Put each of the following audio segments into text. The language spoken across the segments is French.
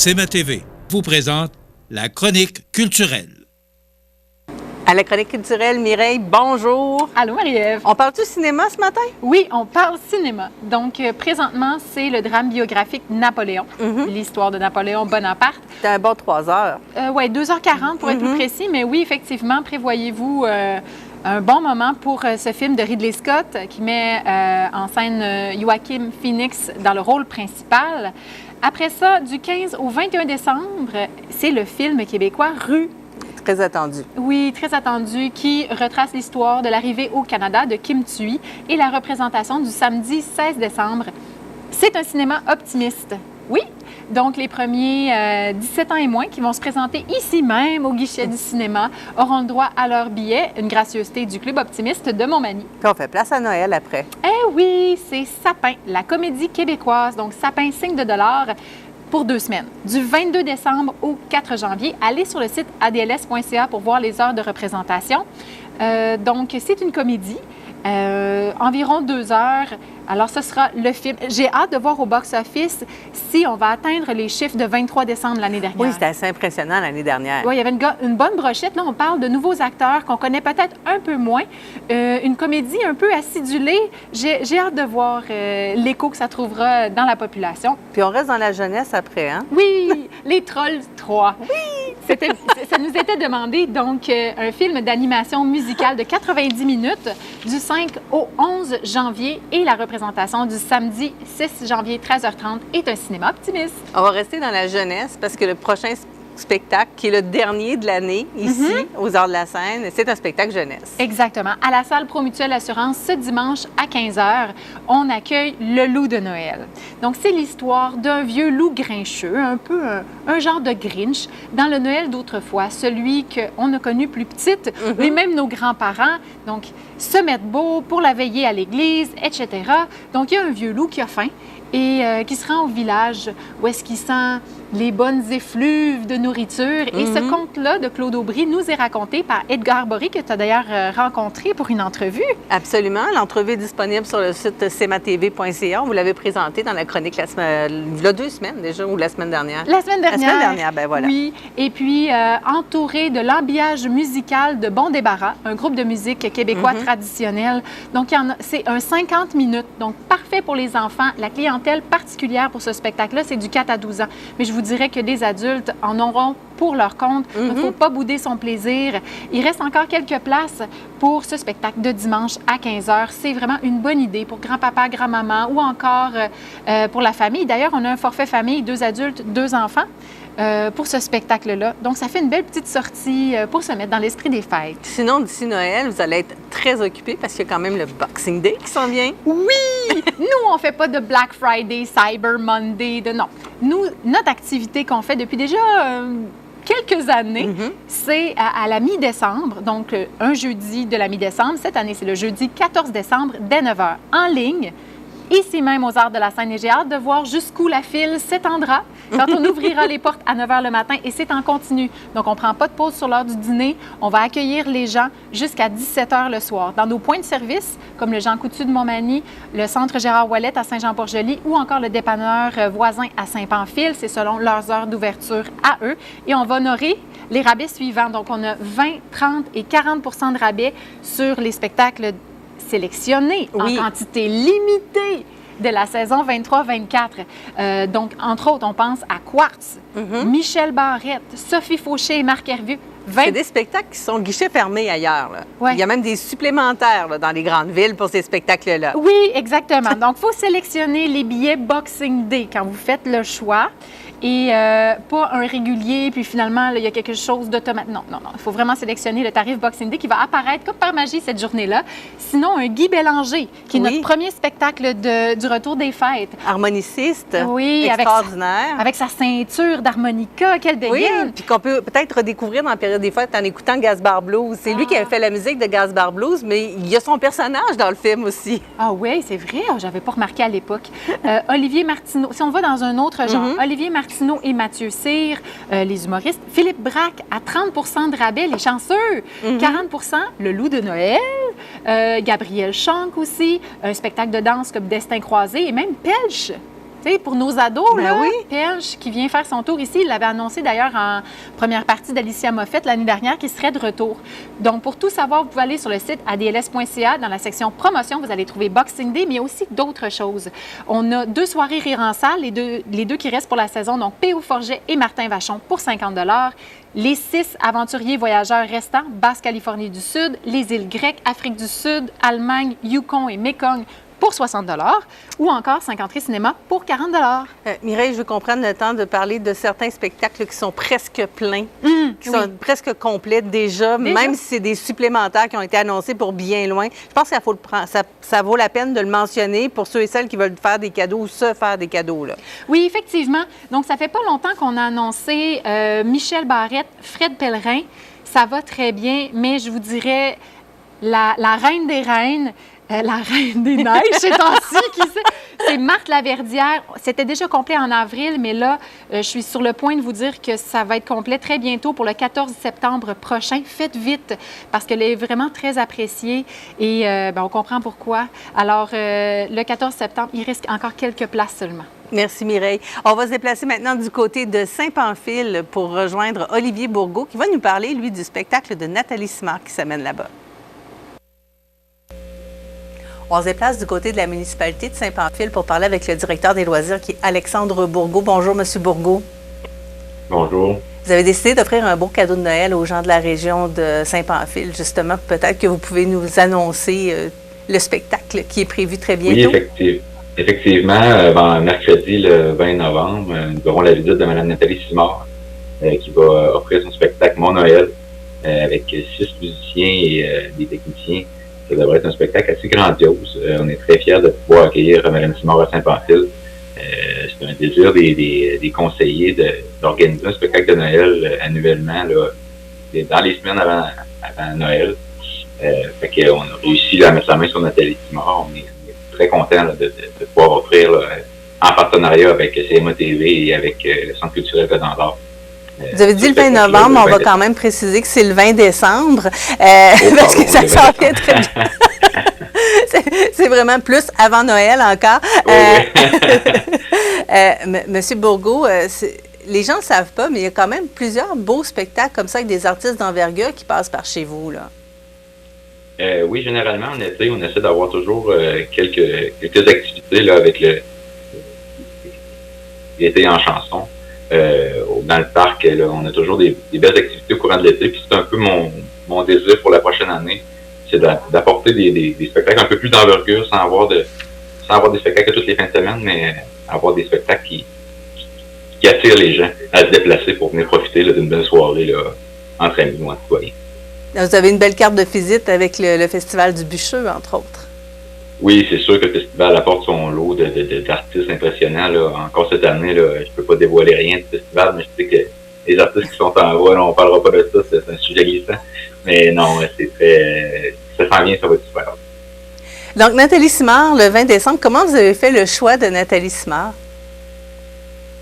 CMA TV vous présente la chronique culturelle. À la chronique culturelle, Mireille, bonjour. Allô, Marie-Ève. On parle-tu cinéma ce matin? Oui, on parle cinéma. Donc, présentement, c'est le drame biographique Napoléon, l'histoire de Napoléon Bonaparte. C'est un bon 3 heures. Oui, 2h40 pour être plus précis, mais oui, effectivement, prévoyez-vous un bon moment pour ce film de Ridley Scott qui met en scène Joaquin Phoenix dans le rôle principal. Après ça, du 15 au 21 décembre, c'est le film québécois Rue. Très attendu. Oui, très attendu, qui retrace l'histoire de l'arrivée au Canada de Kim Thuy et la représentation du samedi 16 décembre. C'est un cinéma optimiste. Oui, donc les premiers 17 ans et moins qui vont se présenter ici même au guichet du cinéma auront le droit à leur billet, une gracieuseté du Club optimiste de Montmagny. Puis on fait place à Noël après. Eh oui, c'est Sapin, la comédie québécoise. Donc Sapin, signe de dollar, pour 2 semaines, du 22 décembre au 4 janvier. Allez sur le site adls.ca pour voir les heures de représentation. Donc, c'est une comédie, environ 2 heures. Alors, ce sera le film. J'ai hâte de voir au box-office si on va atteindre les chiffres de 23 décembre l'année dernière. Oui, c'était assez impressionnant l'année dernière. Oui, il y avait une bonne brochette. Là, on parle de nouveaux acteurs qu'on connaît peut-être un peu moins. Une comédie un peu acidulée. J'ai hâte de voir l'écho que ça trouvera dans la population. Puis on reste dans la jeunesse après, hein? Oui, Les Trolls 3. Oui! Ça nous était demandé, donc, un film d'animation musicale de 90 minutes du 5 au 11 janvier et la représentation du samedi 6 janvier 13h30 est un cinéma optimiste. On va rester dans la jeunesse parce que le prochain spectacle, qui est le dernier de l'année, ici, aux Arts de la Seine, c'est un spectacle jeunesse. Exactement. À la salle Promutuelle Assurance, ce dimanche à 15h, on accueille Le Loup de Noël. Donc, c'est l'histoire d'un vieux loup grincheux, un peu un genre de Grinch, dans le Noël d'autrefois, celui qu'on a connu plus petite, et même nos grands-parents, donc, se mettent beau pour la veillée à l'église, etc. Donc, il y a un vieux loup qui a faim et qui se rend au village où est-ce qu'il sent les bonnes effluves de nourriture. Et ce conte-là de Claude Aubry nous est raconté par Edgar Bory, que tu as d'ailleurs rencontré pour une entrevue. Absolument. L'entrevue est disponible sur le site cmatv.ca. On vous l'avez présenté dans la chronique il y a 2 semaines déjà, ou la semaine dernière? La semaine dernière. La semaine dernière, ben voilà. Oui. Et puis, entouré de l'habillage musical de Bon Débarras, un groupe de musique québécois traditionnel. Donc, c'est un 50 minutes, donc parfait pour les enfants. La clientèle particulière pour ce spectacle-là, c'est du 4 à 12 ans. Mais je vous dirais que des adultes en auront pour leur compte. Il ne faut pas bouder son plaisir. Il reste encore quelques places pour ce spectacle de dimanche à 15h. C'est vraiment une bonne idée pour grand-papa, grand-maman ou encore pour la famille. D'ailleurs, on a un forfait famille, 2 adultes, 2 enfants. Pour ce spectacle-là. Donc, ça fait une belle petite sortie pour se mettre dans l'esprit des fêtes. Sinon, d'ici Noël, vous allez être très occupés parce qu'il y a quand même le Boxing Day qui s'en vient. Oui! Nous, on ne fait pas de Black Friday, Cyber Monday, non. Nous, notre activité qu'on fait depuis déjà quelques années, c'est à la mi-décembre, donc un jeudi de la mi-décembre. Cette année, c'est le jeudi 14 décembre, dès 9h, en ligne. Ici même aux Arts de la Seine, et j'ai hâte de voir jusqu'où la file s'étendra quand on ouvrira les portes à 9h le matin et c'est en continu. Donc, on ne prend pas de pause sur l'heure du dîner. On va accueillir les gens jusqu'à 17h le soir. Dans nos points de service, comme le Jean Coutu de Montmagny, le Centre Gérard Ouellet à Saint-Jean-Port-Joli ou encore le dépanneur voisin à Saint-Pamphile, c'est selon leurs heures d'ouverture à eux. Et on va honorer les rabais suivants. Donc, on a 20, 30 et 40 % de rabais sur les spectacles sélectionnés en quantité limitée de la saison 23-24. Donc, entre autres, on pense à Quartz, Michel Barrette, Sophie Fauché et Marc Hervieux. C'est des spectacles qui sont guichets fermés ailleurs. Là. Ouais. Il y a même des supplémentaires là, dans les grandes villes pour ces spectacles-là. Oui, exactement. Donc, il faut sélectionner les billets Boxing Day quand vous faites le choix. Et pas un régulier, puis finalement, là, il y a quelque chose d'automatique. Non. Il faut vraiment sélectionner le tarif Boxing Day qui va apparaître comme par magie cette journée-là. Sinon, un Guy Bélanger, qui est notre premier spectacle du retour des fêtes. Harmoniciste, oui, extraordinaire. Avec sa ceinture d'harmonica, quelle dégaine! Oui, puis qu'on peut peut-être redécouvrir dans la période des fêtes en écoutant Gaspard Blues. C'est lui qui a fait la musique de Gaspard Blues, mais il y a son personnage dans le film aussi. Ah oui, c'est vrai, j'avais pas remarqué à l'époque. Olivier Martineau, si on va dans un autre genre, Olivier Martineau et Mathieu Cyr, les humoristes. Philippe Braque à 30 % de rabais, les chanceux. 40 % Le Loup de Noël. Gabriel Chanck aussi. Un spectacle de danse comme Destin croisé et même Pelch. Tu sais, pour nos ados, Ben là, oui. Perche, qui vient faire son tour ici, il l'avait annoncé d'ailleurs en première partie d'Alicia Moffett l'année dernière qu'il serait de retour. Donc, pour tout savoir, vous pouvez aller sur le site adls.ca. Dans la section promotion, vous allez trouver Boxing Day, mais il y a aussi d'autres choses. On a 2 soirées rire en salle, les deux qui restent pour la saison, donc P.O. Forget et Martin Vachon pour 50 $. Les 6 aventuriers voyageurs restants, Basse-Californie du Sud, les îles grecques, Afrique du Sud, Allemagne, Yukon et Mekong pour 60 $, ou encore 50 cinéma pour 40 $. Mireille, je veux qu'on prenne le temps de parler de certains spectacles qui sont presque pleins, qui sont presque complets déjà, même si c'est des supplémentaires qui ont été annoncés pour bien loin. Je pense qu'il faut ça vaut la peine de le mentionner pour ceux et celles qui veulent faire des cadeaux ou se faire des cadeaux. Là. Oui, effectivement. Donc, ça fait pas longtemps qu'on a annoncé Michel Barrette, Fred Pellerin. Ça va très bien, mais je vous dirais la reine des reines, la reine des neiges, ces temps-ci, qui sait? C'est Marthe Laverdière. C'était déjà complet en avril, mais là, je suis sur le point de vous dire que ça va être complet très bientôt pour le 14 septembre prochain. Faites vite, parce qu'elle est vraiment très appréciée et on comprend pourquoi. Alors, le 14 septembre, il reste encore quelques places seulement. Merci Mireille. On va se déplacer maintenant du côté de Saint-Pamphile pour rejoindre Olivier Bourgault qui va nous parler, lui, du spectacle de Nathalie Simard qui s'amène là-bas. On se déplace du côté de la municipalité de Saint-Pamphile pour parler avec le directeur des loisirs qui est Alexandre Bourgault. Bonjour, M. Bourgault. Bonjour. Vous avez décidé d'offrir un beau cadeau de Noël aux gens de la région de Saint-Pamphile. Justement, peut-être que vous pouvez nous annoncer le spectacle qui est prévu très bientôt. Oui, effectivement. Mercredi, le 20 novembre, nous aurons la visite de Mme Nathalie Simard qui va offrir son spectacle Mon Noël avec 6 musiciens et des techniciens. Ça devrait être un spectacle assez grandiose. On est très fiers de pouvoir accueillir Mme Simard à Saint-Pamphile. C'est un désir des conseillers d'organiser un spectacle de Noël annuellement là, dans les semaines avant Noël. Fait qu'on a réussi là, à mettre la main sur Nathalie Simard. On est très contents de pouvoir offrir là, en partenariat avec CMA TV et avec le Centre culturel Godin d'Or. Vous avez dit le 20 novembre, on va quand même préciser que c'est le 20 décembre, parce que ça s'en vient très bien. C'est vraiment plus avant Noël encore. Monsieur Bourgault, les gens ne le savent pas, mais il y a quand même plusieurs beaux spectacles comme ça avec des artistes d'envergure qui passent par chez vous, là. Oui, généralement, en été, on essaie d'avoir toujours quelques activités là, avec l'été en chanson. Dans le parc, là, on a toujours des belles activités au courant de l'été. Puis c'est un peu mon désir pour la prochaine année, c'est d'apporter des spectacles un peu plus d'envergure sans avoir des spectacles toutes les fins de semaine, mais avoir des spectacles qui attirent les gens à se déplacer pour venir profiter là, d'une belle soirée là, entre amis ou entre citoyens. Vous avez une belle carte de visite avec le Festival du Bûcheux, entre autres. Oui, c'est sûr que le festival apporte son lot d'artistes impressionnants. Là. Encore cette année, là, je ne peux pas dévoiler rien du festival, mais je sais que les artistes qui sont en voie, on ne parlera pas de ça, c'est un sujet glissant. Mais non, c'est très. Ça s'en vient, ça va être super. Donc, Nathalie Simard, le 20 décembre, comment vous avez fait le choix de Nathalie Simard?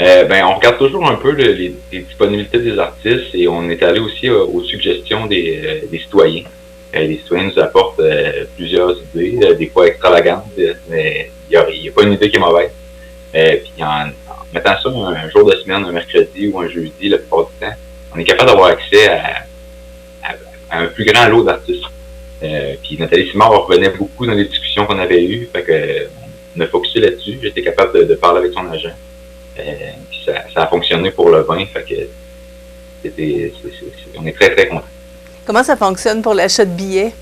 On regarde toujours un peu les disponibilités des artistes et on est allé aussi aux suggestions des citoyens. Les citoyens nous apportent plusieurs idées, des fois extravagantes, mais il n'y a pas une idée qui est mauvaise. Puis en mettant ça un jour de semaine, un mercredi ou un jeudi, la plupart du temps, on est capable d'avoir accès à un plus grand lot d'artistes. Puis Nathalie Simard revenait beaucoup dans les discussions qu'on avait eues, fait que on a focusé là-dessus. J'étais capable de parler avec son agent. Puis ça a fonctionné pour le 20, fait que on est très, très contents. Comment ça fonctionne pour l'achat de billets?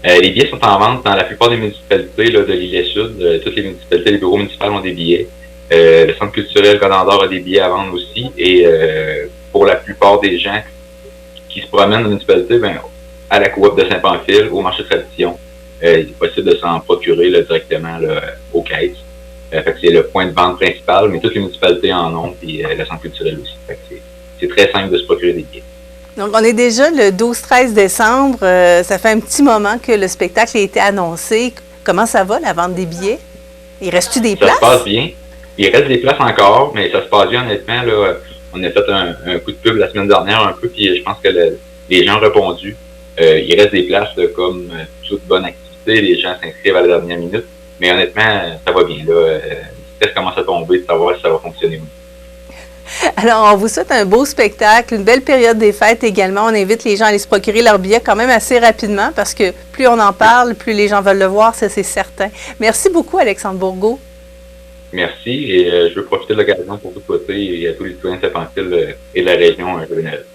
Les billets sont en vente dans la plupart des municipalités là, de l'Île-et-Sud. Toutes les municipalités, les bureaux municipaux ont des billets. Le Centre culturel Godin d'Or a des billets à vendre aussi. Et pour la plupart des gens qui se promènent dans la municipalité, à la coop de Saint-Pamphile, au marché de tradition, il est possible de s'en procurer là, directement là, aux caisses. Fait que c'est le point de vente principal, mais toutes les municipalités en ont, puis le Centre culturel aussi. Fait que c'est très simple de se procurer des billets. Donc, on est déjà le 12-13 décembre. Ça fait un petit moment que le spectacle a été annoncé. Comment ça va, la vente des billets? Il reste-tu des places? Ça se passe bien. Il reste des places encore, mais ça se passe bien, honnêtement. Là, on a fait un coup de pub la semaine dernière un peu, puis je pense que les gens ont répondu. Il reste des places, là, comme toute bonne activité. Les gens s'inscrivent à la dernière minute. Mais honnêtement, ça va bien. Là. stress commence à tomber de savoir si ça va fonctionner ou non. Alors, on vous souhaite un beau spectacle, une belle période des fêtes également. On invite les gens à aller se procurer leur billet quand même assez rapidement parce que plus on en parle, plus les gens veulent le voir, ça c'est certain. Merci beaucoup, Alexandre Bourgault. Merci et je veux profiter de l'occasion pour tout souhaiter et à tous les citoyens de Saint-Pantil et de la région un joyeux Noël.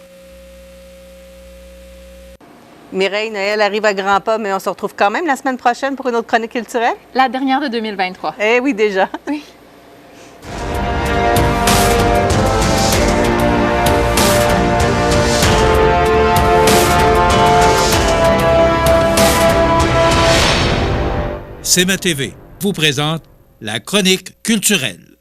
Mireille, Noël arrive à grands pas, mais on se retrouve quand même la semaine prochaine pour une autre chronique culturelle. La dernière de 2023. Eh oui, déjà. Oui. CMA TV vous présente la chronique culturelle.